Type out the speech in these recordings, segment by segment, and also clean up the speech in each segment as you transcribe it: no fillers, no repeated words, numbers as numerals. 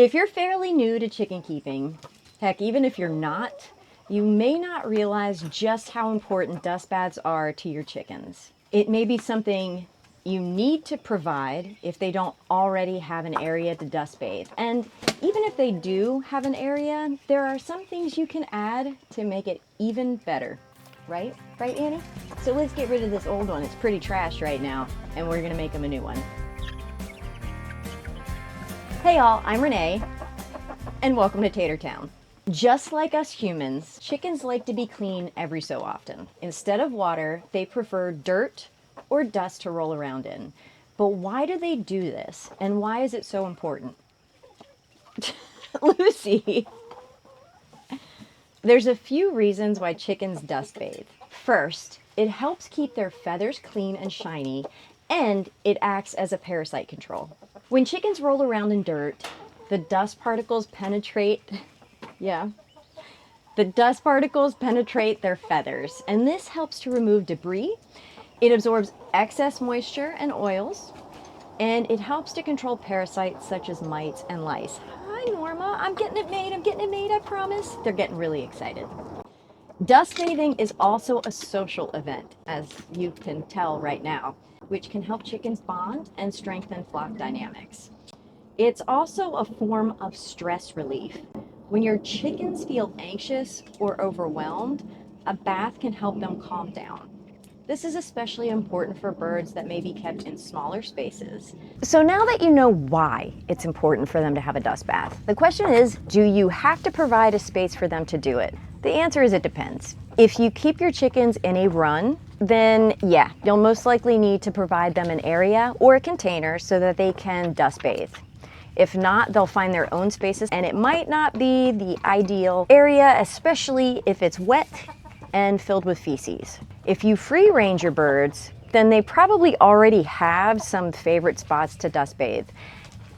If you're fairly new to chicken keeping, heck, even if you're not, you may not realize just how important dust baths are to your chickens. It may be something you need to provide if they don't already have an area to dust bathe. And even if they do have an area, there are some things you can add to make it even better. Right? Right, Annie? So let's get rid of this old one. It's pretty trash right now, and we're gonna make them a new one. Hey y'all, I'm Renee, and welcome to Tater Town. Just like us humans, chickens like to be clean every so often. Instead of water, they prefer dirt or dust to roll around in. But why do they do this, and why is it so important? Lucy! There's a few reasons why chickens dust bathe. First, it helps keep their feathers clean and shiny, and it acts as a parasite control. When chickens roll around in dirt, the dust particles penetrate their feathers, and this helps to remove debris. It absorbs excess moisture and oils, and it helps to control parasites such as mites and lice. Hi, Norma. I'm getting it made, I promise. They're getting really excited. Dust bathing is also a social event, as you can tell right now, which can help chickens bond and strengthen flock dynamics. It's also a form of stress relief. When your chickens feel anxious or overwhelmed, a bath can help them calm down. This is especially important for birds that may be kept in smaller spaces. So now that you know why it's important for them to have a dust bath, the question is, do you have to provide a space for them to do it? The answer is it depends. If you keep your chickens in a run, then yeah, you'll most likely need to provide them an area or a container so that they can dust bathe. If not, they'll find their own spaces, and it might not be the ideal area, especially if it's wet and filled with feces. If you free range your birds, then they probably already have some favorite spots to dust bathe.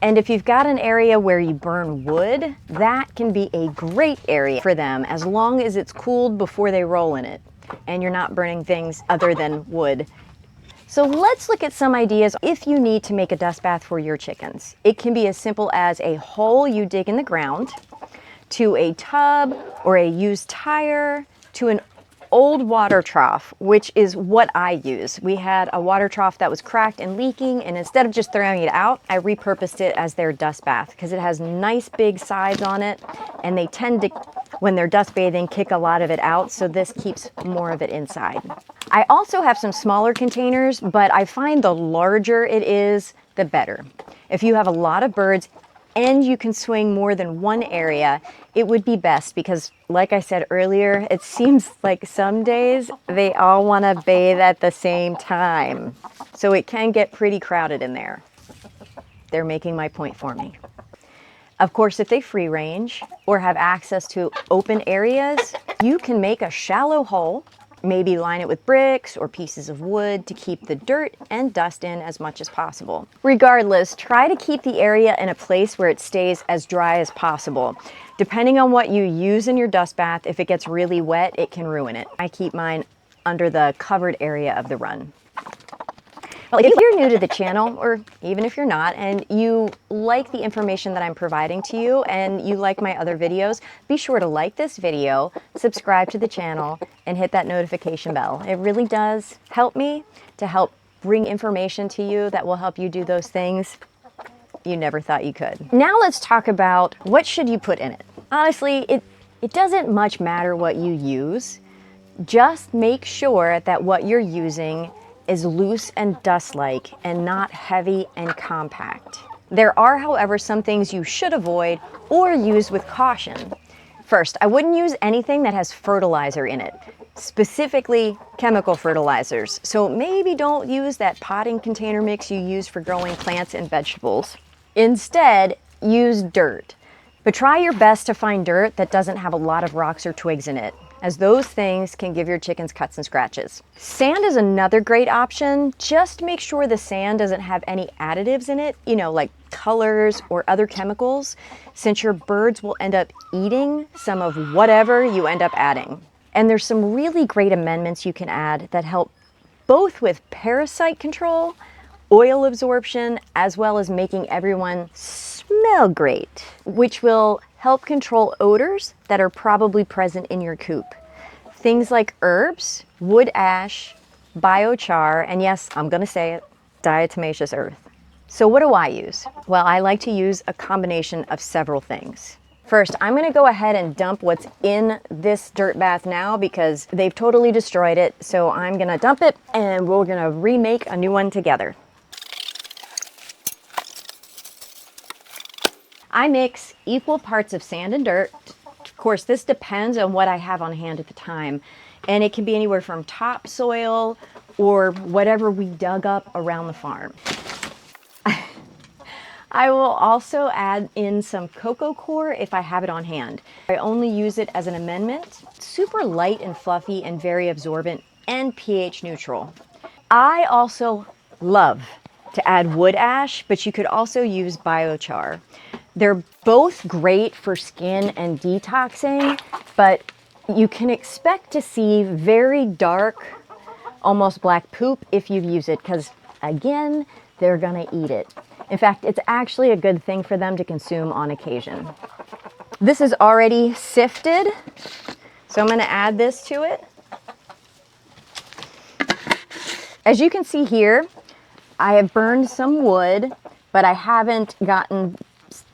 And if you've got an area where you burn wood, that can be a great area for them as long as it's cooled before they roll in it and you're not burning things other than wood. So let's look at some ideas if you need to make a dust bath for your chickens. It can be as simple as a hole you dig in the ground, to a tub or a used tire, to an old water trough, which is what I use. We had a water trough that was cracked and leaking, and instead of just throwing it out, I repurposed it as their dust bath because it has nice big sides on it, and they tend to, when they're dust bathing, kick a lot of it out, so this keeps more of it inside. I also have some smaller containers, but I find the larger it is, the better. If you have a lot of birds and you can swing more than one area, it would be best because, like I said earlier, it seems like some days they all want to bathe at the same time. So it can get pretty crowded in there. They're making my point for me. Of course, if they free range or have access to open areas, you can make a shallow hole, maybe line it with bricks or pieces of wood to keep the dirt and dust in as much as possible. Regardless, try to keep the area in a place where it stays as dry as possible. Depending on what you use in your dust bath, if it gets really wet, it can ruin it. I keep mine under the covered area of the run. Well, if you're new to the channel, or even if you're not, and you like the information that I'm providing to you and you like my other videos, be sure to like this video, subscribe to the channel, and hit that notification bell. It really does help me to help bring information to you that will help you do those things you never thought you could. Now let's talk about what should you put in it. Honestly, it doesn't much matter what you use. Just make sure that what you're using is loose and dust-like and not heavy and compact. There are, however, some things you should avoid or use with caution. First, I wouldn't use anything that has fertilizer in it, specifically chemical fertilizers. So maybe don't use that potting container mix you use for growing plants and vegetables. Instead, use dirt. But try your best to find dirt that doesn't have a lot of rocks or twigs in it, as those things can give your chickens cuts and scratches. Sand is another great option. Just make sure the sand doesn't have any additives in it, like colors or other chemicals, since your birds will end up eating some of whatever you end up adding. And there's some really great amendments you can add that help both with parasite control, oil absorption, as well as making everyone smell smell great, which will help control odors that are probably present in your coop. Things like herbs, wood ash, biochar, and yes, I'm gonna say it, diatomaceous earth. So what do I use? Well, I like to use a combination of several things. First, I'm gonna go ahead and dump what's in this dirt bath now because they've totally destroyed it. So I'm gonna dump it and we're gonna remake a new one together. I mix equal parts of sand and dirt. Of course, this depends on what I have on hand at the time. And it can be anywhere from topsoil or whatever we dug up around the farm. I will also add in some cocoa coir if I have it on hand. I only use it as an amendment. It's super light and fluffy and very absorbent and pH neutral. I also love to add wood ash, but you could also use biochar. They're both great for skin and detoxing, but you can expect to see very dark, almost black poop if you use it, because again, they're gonna eat it. In fact, it's actually a good thing for them to consume on occasion. This is already sifted, so I'm gonna add this to it. As you can see here, I have burned some wood, but I haven't gotten,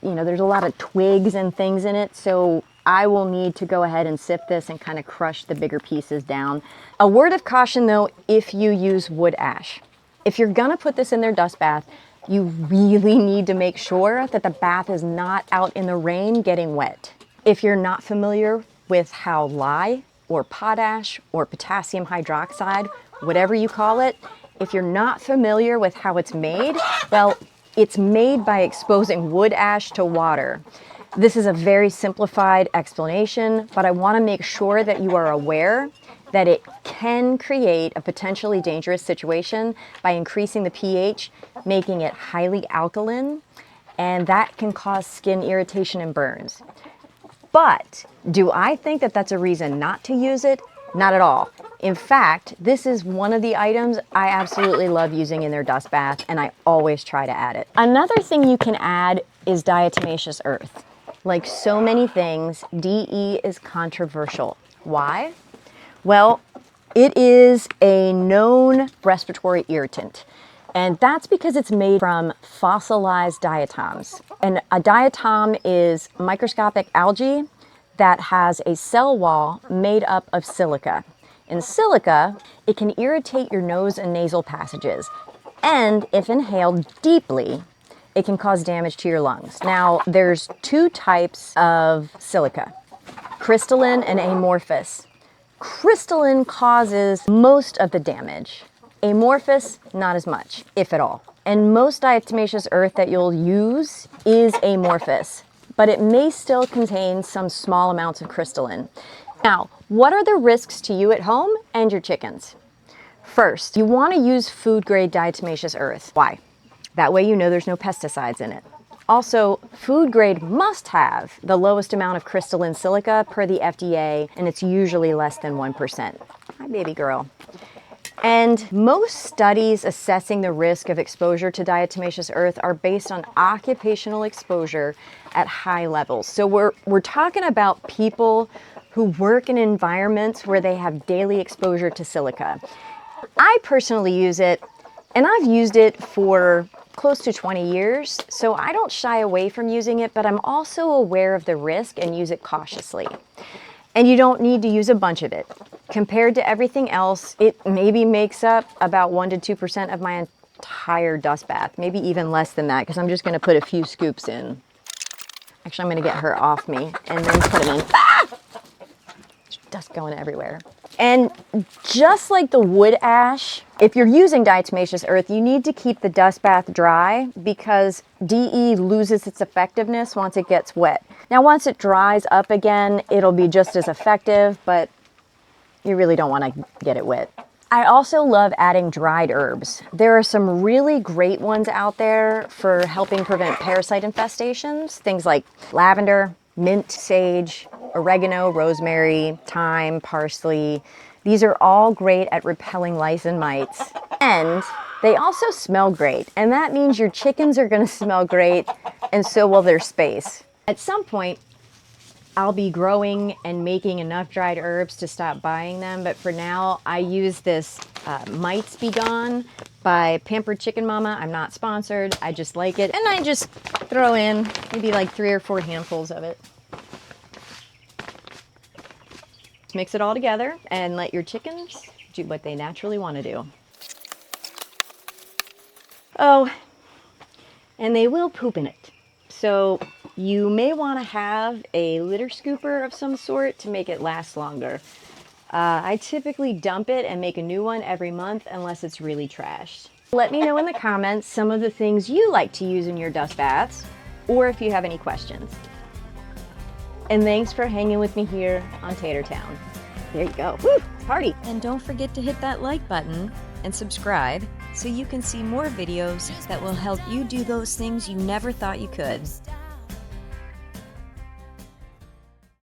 there's a lot of twigs and things in it, so I will need to go ahead and sift this and kind of crush the bigger pieces down. A word of caution though, if you use wood ash. If you're gonna put this in their dust bath, you really need to make sure that the bath is not out in the rain getting wet. If you're not familiar with how lye or potash or potassium hydroxide, whatever you call it, if you're not familiar with how it's made, well, it's made by exposing wood ash to water. This is a very simplified explanation, but I want to make sure that you are aware that it can create a potentially dangerous situation by increasing the pH, making it highly alkaline, and that can cause skin irritation and burns. But do I think that that's a reason not to use it? Not at all. In fact, this is one of the items I absolutely love using in their dust bath, and I always try to add it. Another thing you can add is diatomaceous earth. Like so many things, DE is controversial. Why? Well, it is a known respiratory irritant, and that's because it's made from fossilized diatoms. And a diatom is microscopic algae that has a cell wall made up of silica. In silica, it can irritate your nose and nasal passages, and if inhaled deeply, it can cause damage to your lungs. Now, there's two types of silica, crystalline and amorphous. Crystalline causes most of the damage. Amorphous, not as much, if at all. And most diatomaceous earth that you'll use is amorphous, but it may still contain some small amounts of crystalline. Now, what are the risks to you at home and your chickens? First, you want to use food-grade diatomaceous earth. Why? That way you know there's no pesticides in it. Also, food grade must have the lowest amount of crystalline silica per the FDA, and it's usually less than 1%. Hi, baby girl. And most studies assessing the risk of exposure to diatomaceous earth are based on occupational exposure at high levels. So we're talking about people who work in environments where they have daily exposure to silica. I personally use it, and I've used it for close to 20 years, so I don't shy away from using it, but I'm also aware of the risk and use it cautiously. And you don't need to use a bunch of it. Compared to everything else, it maybe makes up about 1 to 2% of my entire dust bath, maybe even less than that, because I'm just gonna put a few scoops in. Actually, I'm gonna get her off me and then put them in. Ah! Dust going everywhere. And just like the wood ash, if you're using diatomaceous earth, you need to keep the dust bath dry because DE loses its effectiveness once it gets wet. Now, once it dries up again, it'll be just as effective, but you really don't want to get it wet. I also love adding dried herbs. There are some really great ones out there for helping prevent parasite infestations, things like lavender, mint, sage, oregano, rosemary, thyme, parsley. These are all great at repelling lice and mites. And they also smell great. And that means your chickens are gonna smell great. and so will their space. At some point, I'll be growing and making enough dried herbs to stop buying them, but for now, I use this Mites Be Gone by Pampered Chicken Mama. I'm not sponsored, I just like it, and I just throw in maybe like 3 or 4 handfuls of it. Mix it all together and let your chickens do what they naturally want to do. Oh, and they will poop in it. So you may want to have a litter scooper of some sort to make it last longer. I typically dump it and make a new one every month unless it's really trashed. Let me know in the comments some of the things you like to use in your dust baths, or if you have any questions. And thanks for hanging with me here on Tater Town. There you go. Woo! Party! And don't forget to hit that like button and subscribe so you can see more videos that will help you do those things you never thought you could.